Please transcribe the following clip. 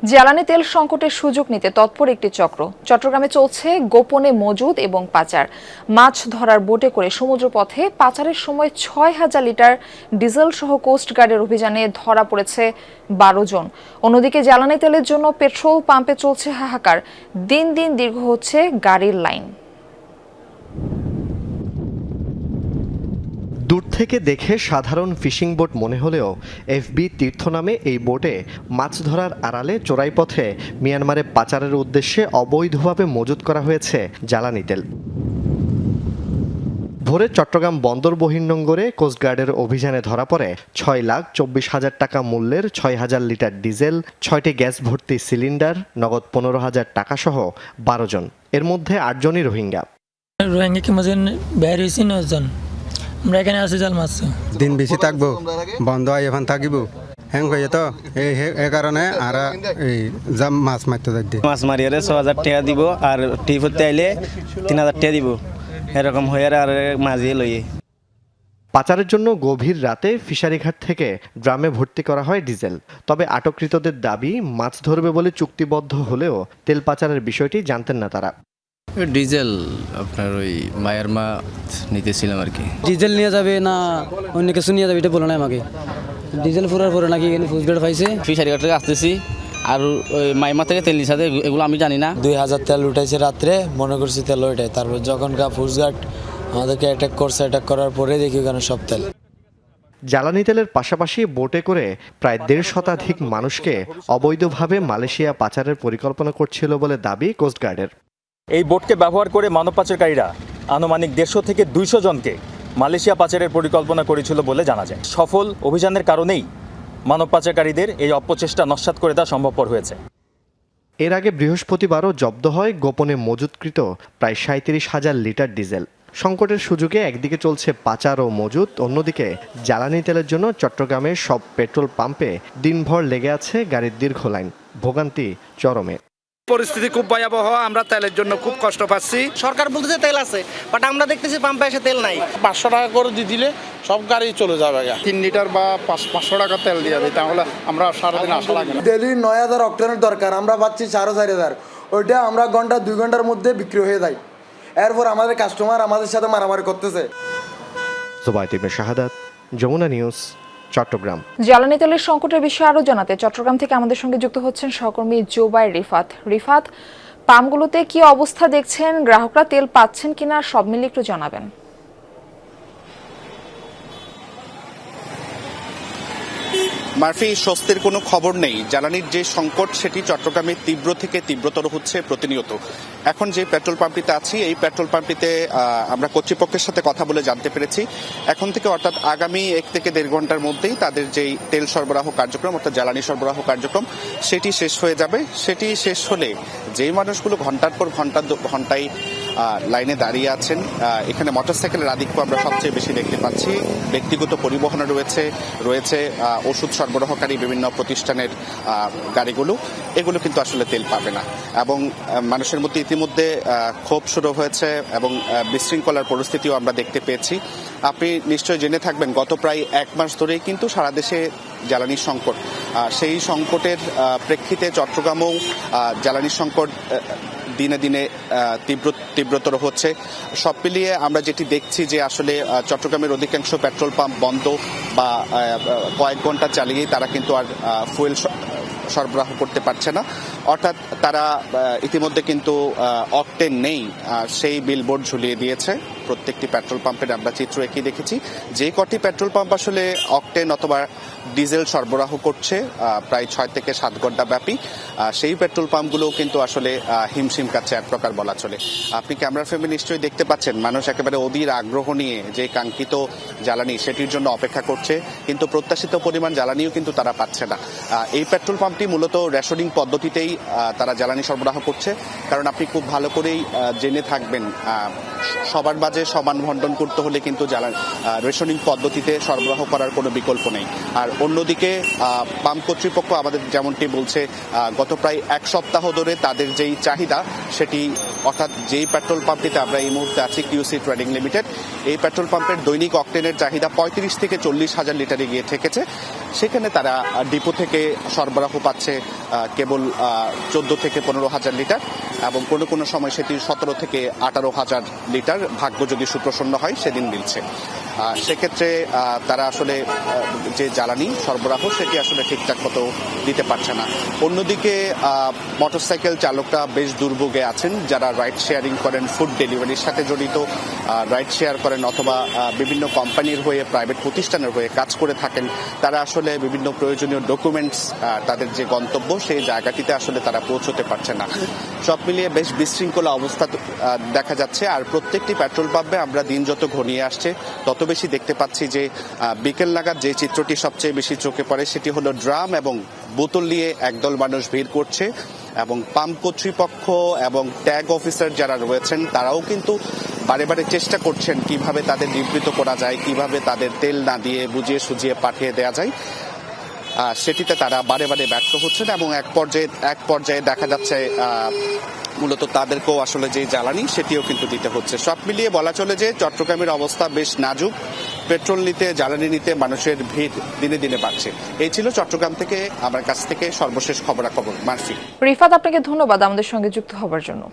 জ্বালানি তেল সংকটের সুযোগ নিতে তৎপর একটি চক্র। চট্টগ্রামে চলছে গোপনে মজুদ এবং পাচার। মাছ ধরার বোটে করে সমুদ্রপথে পাচারের সময় ৬,০০০ লিটার ডিজেল সহ কোস্টগার্ডের অভিযানে ধরা পড়েছে ১২ জন। অন্যদিকে জ্বালানি তেলের জন্য পেট্রোল পাম্পে চলছে হাহাকার। দিন দিন দীর্ঘ হচ্ছে গাড়ির লাইন। দূর থেকে দেখে সাধারণ ফিশিং বোট মনে হলেও এফবি তীর্থ নামে এই বোটে মাছ ধরার আড়ালে চোরাই পথে মিয়ানমারে পাচারের উদ্দেশ্যে অবৈধভাবে মজুত করা হয়েছে জ্বালানি তেল। ভোরে চট্টগ্রাম বন্দর বহির্নোঙরে কোস্টগার্ডের অভিযানে ধরা পড়ে ৬,২৪,০০০ টাকা মূল্যের ৬,০০০ লিটার ডিজেল, ৬টি গ্যাস ভর্তি সিলিন্ডার, নগদ ১৫,০০০ টাকা সহ ১২ জন। এর মধ্যে ৮ জনই রোহিঙ্গা। রোহিঙ্গা কি মাঝে বের হয়েছি ৯ জন। আমরা এখানে আসি জাল মাছ দিন বেশি থাকবো, বন্ধ হয় এখন থাকিব হ্যাং হয়ে তো এই কারণে আর এই জাম মাছ মারতে যাই মাছ মারি আরে ৬,০০০ টাকা দিব আর টিপ হতে আইলে ৩,০০০ টাকা দিব, এরকম হয়ে আর মাঝিয়ে লইয়ে। পাচারের জন্য গভীর রাতে ফিশারিঘাট থেকে ড্রামে ভর্তি করা হয় ডিজেল। তবে আটককৃতদের দাবি মাছ ধরবে বলে চুক্তিবদ্ধ হলেও তেল পাচারের বিষয়টি জানতেন না তারা। ডিজেল আপনার ওই মায়ের মা নিতেছিলাম আর কি। ডিজেল নিয়ে যাবে না অন্য কিছু নিয়ে যাবে এটা বলো না আমাকে। ডিজেল ফুরার পরে নাকি এখানে ফুসগেট পাইছে। ফিশারিঘাট থেকে আসতেছি আর ওই মাইমা থেকে তেল নিচ্ছে, এগুলো আমি জানি না। ২,০০০ তেল উঠাইছে রাত্রে, মনে করছি তেল ওইটাই। তারপর যখন ফুসগাট আমাদেরকে অ্যাটাক করছে, অ্যাটাক করার পরে দেখি ওখানে সব তেল। জ্বালানি তেলের পাশাপাশি বোটে করে প্রায় ১৫০ শতাধিক মানুষকে অবৈধভাবে মালয়েশিয়া পাচারের পরিকল্পনা করছিল বলে দাবি কোস্টগার্ডের। এই বোটকে ব্যবহার করে মানব পাচারকারীরা আনুমানিক ১৫০ থেকে ২০০ জনকে মালয়েশিয়া পাচারের পরিকল্পনা করেছিল বলে জানা যায়। সফল অভিযানের কারণেই মানব পাচারকারীদের এই অপচেষ্টা নস্যাৎ করে দেওয়া সম্ভবপর হয়েছে। এর আগে বৃহস্পতিবারও জব্দ হয় গোপনে মজুতকৃত প্রায় ৩৭,০০০ লিটার ডিজেল। সংকটের সুযোগে একদিকে চলছে পাচার ও মজুত, অন্যদিকে জ্বালানি তেলের জন্য চট্টগ্রামের সব পেট্রোল পাম্পে দিনভর লেগে আছে গাড়ির দীর্ঘ লাইন। ভোগান্তি চরমে। পরিস্থিতি খুব ভয়াবহ, আমরা তেলের জন্য খুব কষ্ট পাচ্ছি। সরকার বলতেছে তেল আছে, বাট আমরা দেখতেছি পাম্পে এসে তেল নাই। ৫০০ টাকা করে দিয়ে দিলে সব গাড়ি চলে যাবে। ৩ লিটার বা ৫০০ টাকা তেল দিয়ে দিই, তাহলে আমরা সারাদিন আসা লাগে না। ডেলি ৯,০০০ অক্টেনের দরকার, আমরা পাচ্ছি ৪,০০০। ওইটা আমরা ২ ঘন্টার মধ্যে বিক্রি হয়ে যায়। এরপর আমাদের কাস্টমার আমাদের সাথে মারামারি করতেছে। জুবায়েদ ইবনে শাহাদাত, যমুনা নিউজ, চট্টগ্রাম। জ্বালানি তেলের সংকটের বিষয়ে আরো জানাতে চট্টগ্রাম থেকে আমাদের সঙ্গে যুক্ত হচ্ছেন সহকর্মী জোবায়ের রিফাত। রিফাত, পাম্পগুলোতে কি অবস্থা দেখছেন, গ্রাহকরা তেল পাচ্ছেন কিনা সব মিলিয়ে একটু জানাবেন। মার্ফি, স্বস্তির কোনো খবর নেই। জ্বালানির যে সংকট সেটি চট্টগ্রামে তীব্র থেকে তীব্রতর হচ্ছে প্রতিনিয়ত। এখন যে পেট্রোল পাম্পটিতে আছি, এই পেট্রোল পাম্পটিতে আমরা কর্তৃপক্ষের সাথে কথা বলে জানতে পেরেছি এখন থেকে অর্থাৎ আগামী ১ থেকে ১.৫ ঘন্টার মধ্যেই তাদের যেই তেল সরবরাহ কার্যক্রম অর্থাৎ জ্বালানি সরবরাহ কার্যক্রম সেটি শেষ হয়ে যাবে। সেটি শেষ হলে যেই মানুষগুলো ঘন্টার পর ঘন্টায় লাইনে দাঁড়িয়ে আছেন, এখানে মোটরসাইকেলের আধিক্য আমরা সবচেয়ে বেশি দেখতে পাচ্ছি। ব্যক্তিগত পরিবহনে রয়েছে ওষুধ সরবরাহকারী বিভিন্ন প্রতিষ্ঠানের গাড়িগুলো, এগুলো কিন্তু আসলে তেল পাবে না এবং মানুষের মধ্যে ইতিমধ্যে ক্ষোভ শুরু হয়েছে এবং বিশৃঙ্খলার পরিস্থিতিও আমরা দেখতে পেয়েছি। আপনি নিশ্চয়ই জেনে থাকবেন গত প্রায় ১ মাস ধরেই কিন্তু সারা দেশে জ্বালানির সংকট। সেই সংকটের প্রেক্ষিতে চট্টগ্রামেও জ্বালানির সংকট দিনে দিনে তীব্রতর হচ্ছে। সব মিলিয়ে আমরা যেটি দেখছি যে আসলে চট্টগ্রামের অধিকাংশ পেট্রোল পাম্প বন্ধ বা কয়েক ঘন্টা চালিয়েই তারা কিন্তু আর ফুয়েল সরবরাহ করতে পারছে না। অর্থাৎ তারা ইতিমধ্যে কিন্তু অকটেন নেই সেই বিলবোর্ড ঝুলিয়ে দিয়েছে প্রত্যেকটি পেট্রোল পাম্পের। আমরা চিত্র একই দেখেছি, যে কটি পেট্রোল পাম্প আসলে অকটেন অথবা ডিজেল সরবরাহ করছে প্রায় ৬ থেকে ৭ ঘন্টা ব্যাপী, সেই পেট্রোল পাম্পগুলোও কিন্তু আসলে হিমশিম খাচ্ছে এক প্রকার বলা চলে। আপনি ক্যামেরা ফ্রেমে নিশ্চয়ই দেখতে পাচ্ছেন মানুষ একেবারে অধীর আগ্রহ নিয়ে যে কাঙ্ক্ষিত জ্বালানি সেটির জন্য অপেক্ষা করছে, কিন্তু প্রত্যাশিত পরিমাণ জ্বালানিও কিন্তু তারা পাচ্ছে না। এই পেট্রোল পাম্পটি মূলত রেশনিং পদ্ধতিতেই তারা জ্বালানি সরবরাহ করছে, কারণ আপনি খুব ভালো করেই জেনে থাকবেন সবার মাঝে সমাজে সমান বন্টন করতে হলে কিন্তু রেশনিং পদ্ধতিতে সরবরাহ করার কোনো বিকল্প নেই। আর অন্যদিকে পাম্প কর্তৃপক্ষ আমাদের যেমনটি বলছে গত প্রায় এক সপ্তাহ ধরে তাদের যেই চাহিদা সেটি, অর্থাৎ যেই পেট্রোল পাম্পটিতে আমরা এই মুহূর্তে আছি কিউসি ট্রেডিং লিমিটেড, এই পেট্রোল পাম্পের দৈনিক অকটেনের চাহিদা 35 থেকে 40 হাজার লিটারে গিয়ে ঠেকেছে। সেখানে তারা ডিপো থেকে সরবরাহ পাচ্ছে কেবল 14 থেকে 15 হাজার লিটার এবং কোনো কোনো সময় সেটি 17 থেকে 18 হাজার লিটার, ভাগ্য যদি সুপ্রসন্ন হয় সেদিন মিলছে। সেক্ষেত্রে তারা আসলে যে জ্বালানি সরবরাহ সেটি আসলে ঠিকঠাক মতো দিতে পারছে না। অন্যদিকে মোটরসাইকেল চালকরা বেশ দুর্ভোগে আছেন, যারা রাইড শেয়ারিং করেন, ফুড ডেলিভারির সাথে জড়িত, রাইড শেয়ার করেন অথবা বিভিন্ন কোম্পানির হয়ে, প্রাইভেট প্রতিষ্ঠানের হয়ে কাজ করে থাকেন। তারা আসলে বিভিন্ন প্রয়োজনীয় ডকুমেন্টস, তাদের যে গন্তব্য সেই জায়গাটিতে আসলে তারা পৌঁছতে পারছে না। সব মিলিয়ে বেশ বিশৃঙ্খলা অবস্থা দেখা যাচ্ছে। আর প্রত্যেকটি পেট্রোল পাম্পে আমরা দিন যত ঘনিয়ে আসছে তত বেশি দেখতে পাচ্ছি যে বিকেল নাগাদ যে চিত্রটি সবচেয়ে বেশি চোখে পড়ে সেটি হলো ড্রাম এবং বোতল নিয়ে একদল মানুষ ভিড় করছে এবং পাম্প কর্তৃপক্ষ এবং ট্যাগ অফিসার যারা রয়েছেন তারাও কিন্তু বারে বারে চেষ্টা করছেন কিভাবে তাদের নিবৃত করা যায়, কিভাবে তাদের তেল না দিয়ে বুঝিয়ে সুজিয়ে পাঠিয়ে দেওয়া যায়। সেটিতে তারা বারে বারে ব্যর্থ হচ্ছেন এবং এক পর্যায়ে দেখা যাচ্ছে মূলত তাদেরকেও আসলে যে জ্বালানি সেটিও কিন্তু দিতে হচ্ছে। সব মিলিয়ে বলা চলে যে চট্টগ্রামের অবস্থা বেশ নাজুক। পেট্রোল নিতে, জ্বালানি নিতে মানুষের ভিড় দিনে দিনে বাড়ছে। এই ছিল চট্টগ্রাম থেকে আমার কাছ থেকে সর্বশেষ খবরাখবর। মার্ফি। রিফাত, আপনাকে ধন্যবাদ আমাদের সঙ্গে যুক্ত হবার জন্য।